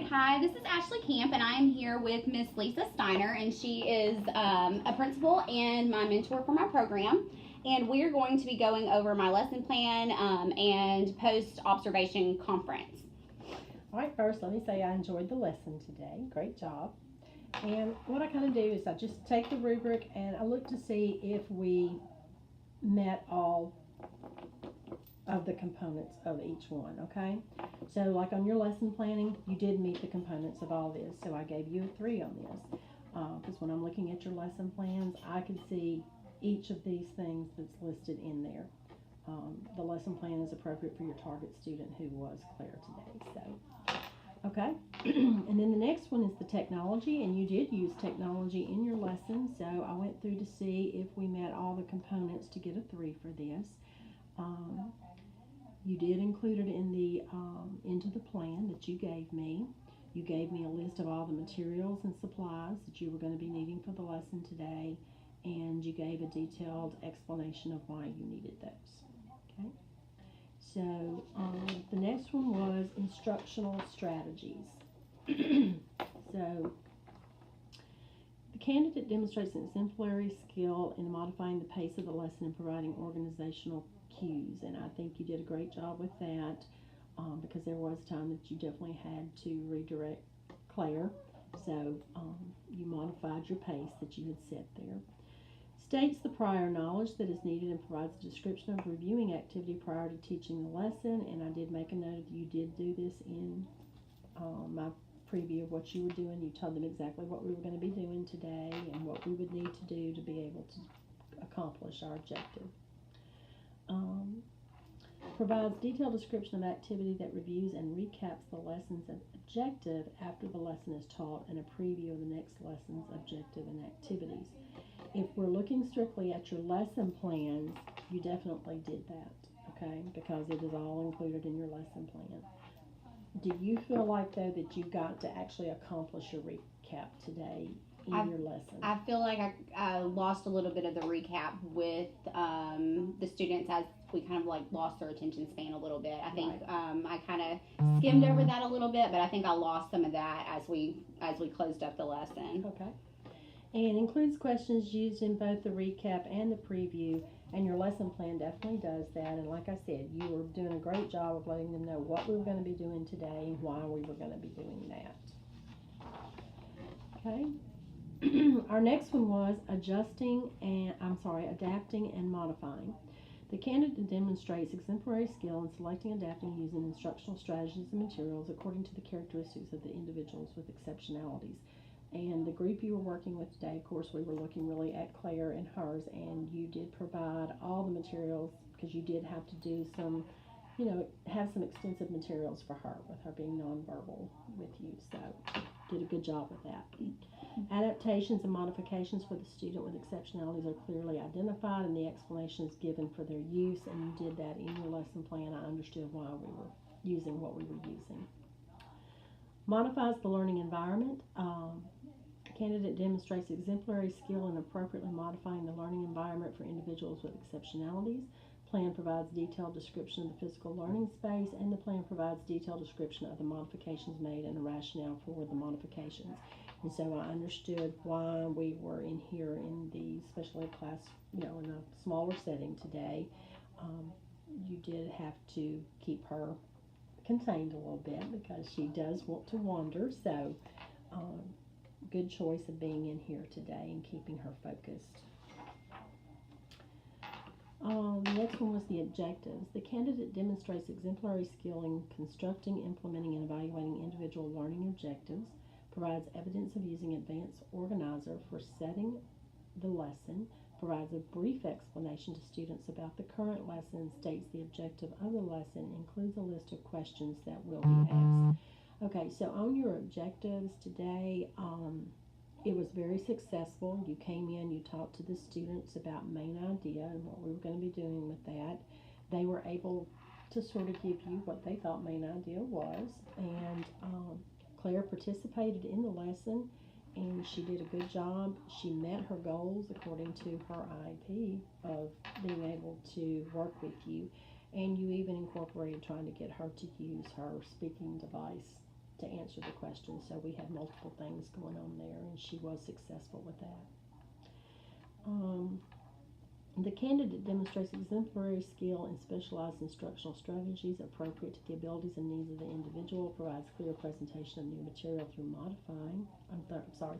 Hi, this is Ashley Camp, and I am here with Miss Lisa Steiner, and she is a principal and my mentor for my program. And we're going to be going over my lesson plan and post-observation conference. All right, first let me say I enjoyed the lesson today. Great job. And what I kind of do is I just take the rubric and I look to see if we met all of the components of each one, okay? So like on your lesson planning, you did meet the components of all this, so I gave you a 3 on this. Because when I'm looking at your lesson plans, I can see each of these things that's listed in there. The lesson plan is appropriate for your target student who was Claire today, so. Okay, and then the next one is the technology, and you did use technology in your lesson, so I went through to see if we met all the components to get a 3 for this. You did include it in the into the plan that you gave me. You gave me a list of all the materials and supplies that you were going to be needing for the lesson today, and you gave a detailed explanation of why you needed those. Okay. So the next one was instructional strategies. So the candidate demonstrates an exemplary skill in modifying the pace of the lesson and providing organizational cues, and I think you did a great job with that because there was time that you definitely had to redirect Claire, so you modified your pace that you had set there. States the prior knowledge that is needed and provides a description of reviewing activity prior to teaching the lesson, and I did make a note that you did do this in my preview of what you were doing. You told them exactly what we were going to be doing today and what we would need to do to be able to accomplish our objective. Provides detailed description of activity that reviews and recaps the lesson's objective after the lesson is taught and a preview of the next lesson's objective and activities. If we're looking strictly at your lesson plans, you definitely did that, okay, because it is all included in your lesson plan. Do you feel like, though, that you got to actually accomplish your recap today in your lesson? I feel like I lost a little bit of the recap with the students as we kind of like lost their attention span a little bit. I think I kind of skimmed over that a little bit, but I think I lost some of that as we closed up the lesson. Okay. And includes questions used in both the recap and the preview, and your lesson plan definitely does that. And like I said, you were doing a great job of letting them know what we were going to be doing today and why we were going to be doing that. Okay. Our next one was adapting and modifying. The candidate demonstrates exemplary skill in selecting, adapting, and using instructional strategies and materials according to the characteristics of the individuals with exceptionalities. And the group you were working with today, of course, we were looking really at Claire and hers, and you did provide all the materials because you did have to do some, have some extensive materials for her, with her being nonverbal with you. So did a good job with that. Adaptations and modifications for the student with exceptionalities are clearly identified and the explanations given for their use, and you did that in your lesson plan. I understood why we were using what we were using. Modifies the learning environment. Candidate demonstrates exemplary skill in appropriately modifying the learning environment for individuals with exceptionalities. Plan provides detailed description of the physical learning space, and the plan provides detailed description of the modifications made and the rationale for the modifications. And so I understood why we were in here in the special ed class, in a smaller setting today. You did have to keep her contained a little bit because she does want to wander, so good choice of being in here today and keeping her focused. The next one was the objectives. The candidate demonstrates exemplary skill in constructing, implementing, and evaluating individual learning objectives, provides evidence of using advanced organizer for setting the lesson, provides a brief explanation to students about the current lesson, states the objective of the lesson, includes a list of questions that will be asked. Okay, so on your objectives today, it was very successful. You came in, you talked to the students about main idea and what we were going to be doing with that. They were able to sort of give you what they thought main idea was, and Claire participated in the lesson, and she did a good job. She met her goals according to her IEP of being able to work with you, and you even incorporated trying to get her to use her speaking device to answer the question. So we had multiple things going on there, and she was successful with that. The candidate demonstrates exemplary skill in specialized instructional strategies appropriate to the abilities and needs of the individual, provides clear presentation of new material through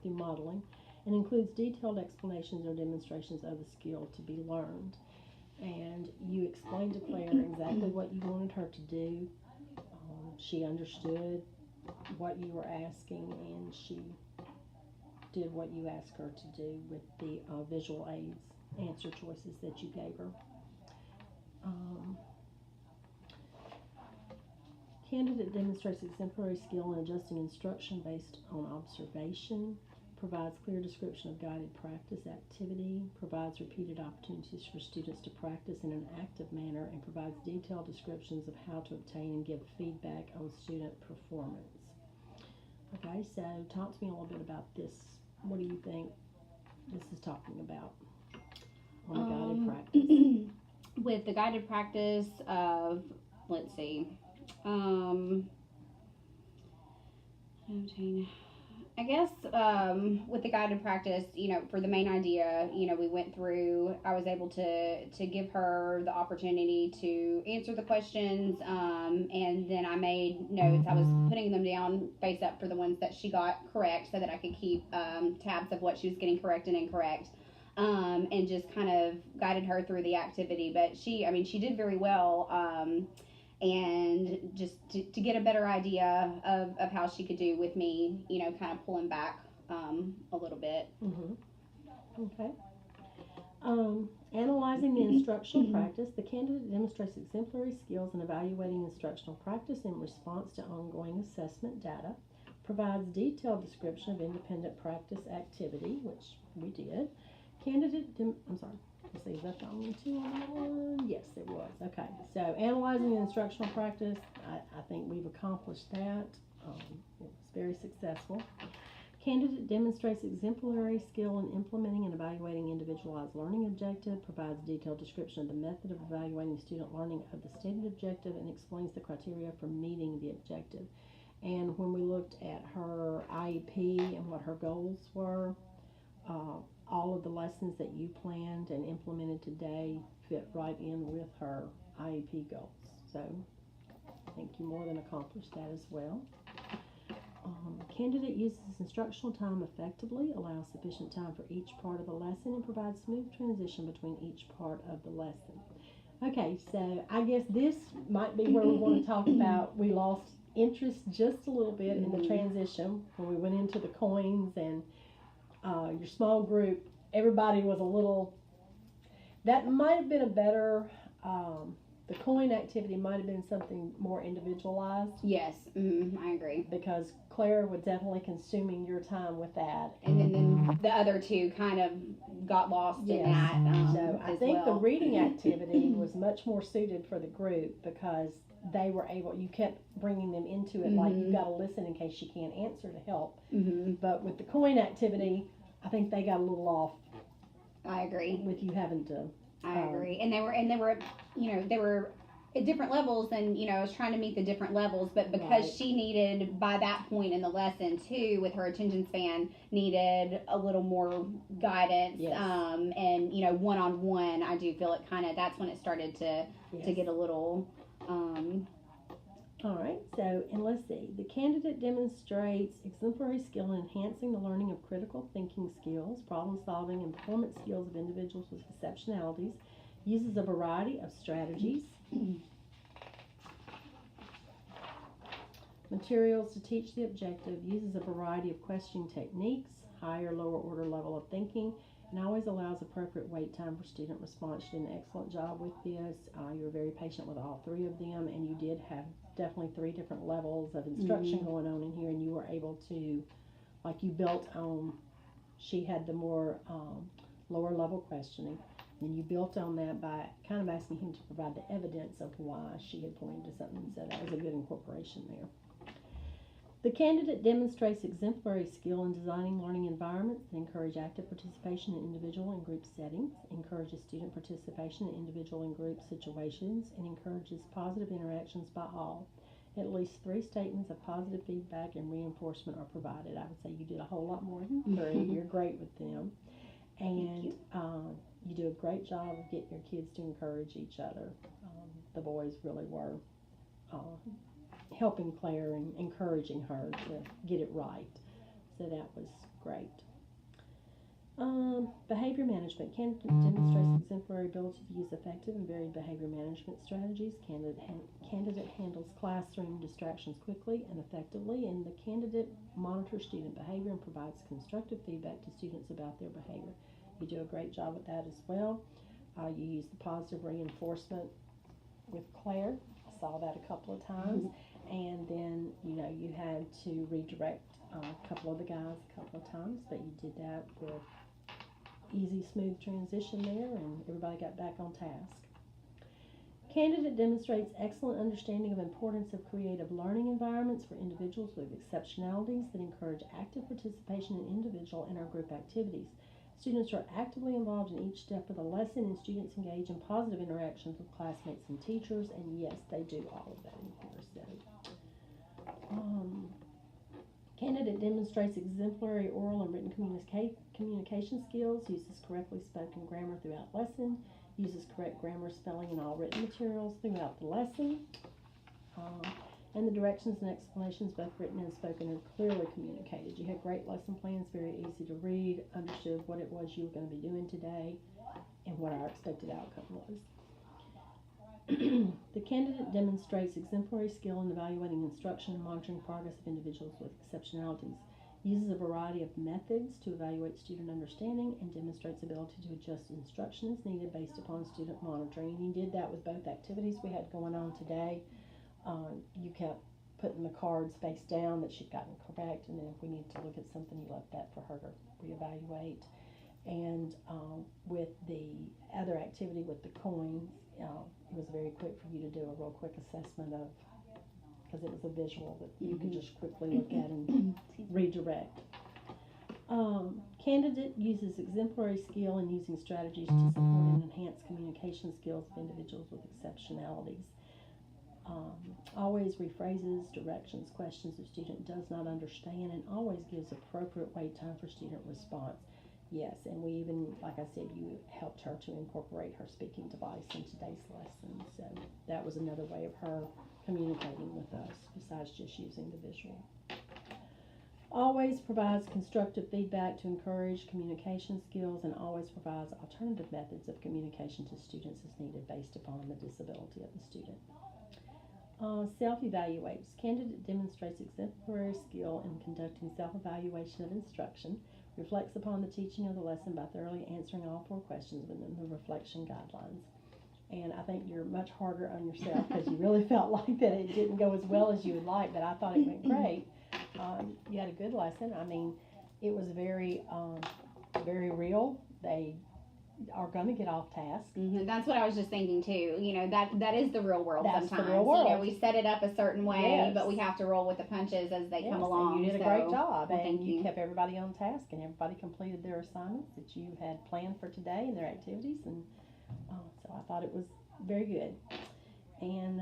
through modeling, and includes detailed explanations or demonstrations of the skill to be learned. And you explained to Claire exactly what you wanted her to do. She understood what you were asking, and she did what you asked her to do with the visual aids answer choices that you gave her. Candidate demonstrates exemplary skill in adjusting instruction based on observation, provides clear description of guided practice activity, provides repeated opportunities for students to practice in an active manner, and provides detailed descriptions of how to obtain and give feedback on student performance. Okay, so talk to me a little bit about this. What do you think this is talking about on a guided practice? With the guided practice of, let's see, I guess with the guided practice, for the main idea, we went through, I was able to give her the opportunity to answer the questions, and then I made notes. I was putting them down face up for the ones that she got correct so that I could keep tabs of what she was getting correct and incorrect, and just kind of guided her through the activity. But she did very well. And just to get a better idea of how she could do with me, kind of pulling back a little bit. Mm-hmm. Okay. Analyzing the instructional practice, the candidate demonstrates exemplary skills in evaluating instructional practice in response to ongoing assessment data, provides detailed description of independent practice activity, which we did. Let's see, is that the only two on that one? Yes, it was. Okay, so analyzing the instructional practice, I think we've accomplished that. It was very successful. Candidate demonstrates exemplary skill in implementing and evaluating individualized learning objective, provides detailed description of the method of evaluating student learning of the stated objective, and explains the criteria for meeting the objective. And when we looked at her IEP and what her goals were, all of the lessons that you planned and implemented today fit right in with her IEP goals. So I think you more than accomplished that as well. Candidate uses instructional time effectively, allows sufficient time for each part of the lesson, and provides smooth transition between each part of the lesson. Okay, so I guess this might be where we want to talk about we lost interest just a little bit in the transition when we went into the coins and your small group. Everybody was a little, that might have been a better, the coin activity might have been something more individualized. Yes, I agree. Because Claire was definitely consuming your time with that. And then the other two kind of got lost in that. So I think the reading activity was much more suited for the group because they were able, you kept bringing them into it, like you've got to listen in case she can't answer to help. But with the coin activity, I think they got a little off. I agree. With you having to. I agree. And they were, they were at different levels, and I was trying to meet the different levels, but because she needed, by that point in the lesson too, with her attention span, needed a little more guidance. And one-on-one, I do feel it kind of, that's when it started to get a little. All right, so, and let's see, the candidate demonstrates exemplary skill in enhancing the learning of critical thinking skills, problem solving, and performance skills of individuals with exceptionalities, uses a variety of strategies, materials to teach the objective, uses a variety of questioning techniques, higher, lower order level of thinking, and always allows appropriate wait time for student response. You did an excellent job with this. You were very patient with all three of them, and you did have definitely three different levels of instruction going on in here, and you were able to, like you built on, she had the more lower level questioning, and you built on that by kind of asking him to provide the evidence of why she had pointed to something, so that was a good incorporation there. The candidate demonstrates exemplary skill in designing learning environments that encourage active participation in individual and group settings, encourages student participation in individual and group situations, and encourages positive interactions by all. At least 3 statements of positive feedback and reinforcement are provided. I would say you did a whole lot more than 3. You're great with them. And you do a great job of getting your kids to encourage each other. The boys really were helping Claire and encouraging her to get it right. So that was great. Behavior management. Candidate demonstrates exemplary ability to use effective and varied behavior management strategies. Candidate handles classroom distractions quickly and effectively, and the candidate monitors student behavior and provides constructive feedback to students about their behavior. You do a great job with that as well. You use the positive reinforcement with Claire. I saw that a couple of times. And then, you had to redirect a couple of the guys a couple of times, but you did that with easy, smooth transition there, and everybody got back on task. Candidate demonstrates excellent understanding of importance of creative learning environments for individuals with exceptionalities that encourage active participation in individual and or group activities. Students are actively involved in each step of the lesson, and students engage in positive interactions with classmates and teachers, and yes, they do all of that in here. Candidate demonstrates exemplary oral and written communication skills, uses correctly spoken grammar throughout lesson, uses correct grammar, spelling, and all written materials throughout the lesson, and the directions and explanations, both written and spoken, are clearly communicated. You had great lesson plans, very easy to read, understood what it was you were going to be doing today, and what our expected outcome was. The candidate demonstrates exemplary skill in evaluating instruction and monitoring progress of individuals with exceptionalities, uses a variety of methods to evaluate student understanding, and demonstrates ability to adjust instruction as needed based upon student monitoring. And you did that with both activities we had going on today. You kept putting the cards face down that she'd gotten correct, and then if we needed to look at something, you left that for her to reevaluate. And with the other activity with the coins, it was very quick for you to do a real quick assessment of, because it was a visual that you could just quickly look at and redirect. Candidate uses exemplary skill in using strategies to support and enhance communication skills of individuals with exceptionalities. Always rephrases directions, questions the student does not understand, and always gives appropriate wait time for student response. Yes, and we even, like I said, you helped her to incorporate her speaking device in today's lesson. So that was another way of her communicating with us besides just using the visual. Always provides constructive feedback to encourage communication skills, and always provides alternative methods of communication to students as needed based upon the disability of the student. Self-evaluates. Candidate demonstrates exemplary skill in conducting self-evaluation of instruction, reflects upon the teaching of the lesson by thoroughly answering all 4 questions within the reflection guidelines. And I think you're much harder on yourself because you really felt like that it didn't go as well as you would like, but I thought it went great. You had a good lesson. I mean, it was very, very real. They are going to get off task. That's what I was just thinking too. That is the real world. That's sometimes. The real world. We set it up a certain way, yes. But we have to roll with the punches as they come along. And you did a great job, well, and you kept everybody on task, and everybody completed their assignments that you had planned for today and their activities, and so I thought it was very good. And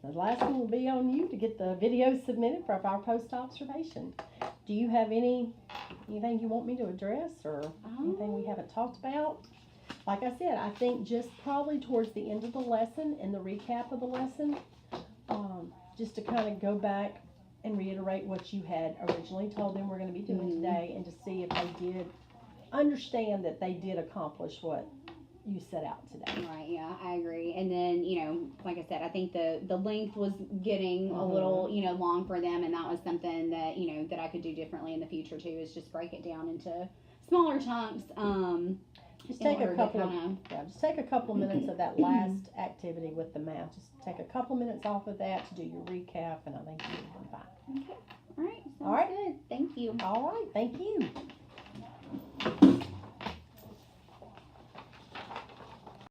the last one will be on you to get the video submitted for our post-observation. Do you have anything you want me to address, or anything we haven't talked about? Like I said, I think just probably towards the end of the lesson and the recap of the lesson, just to kind of go back and reiterate what you had originally told them we're going to be doing today, and to see if they did understand that they did accomplish what you set out today. Right, yeah, I agree. And then, like I said, I think the length was getting a little, long for them, and that was something that, that I could do differently in the future too, is just break it down into smaller chunks. Just take a couple of minutes of that last activity with the math. Just take a couple minutes off of that to do your recap, and I think you'll be fine. Okay. All right. All right. Good. Thank you. All right. Thank you.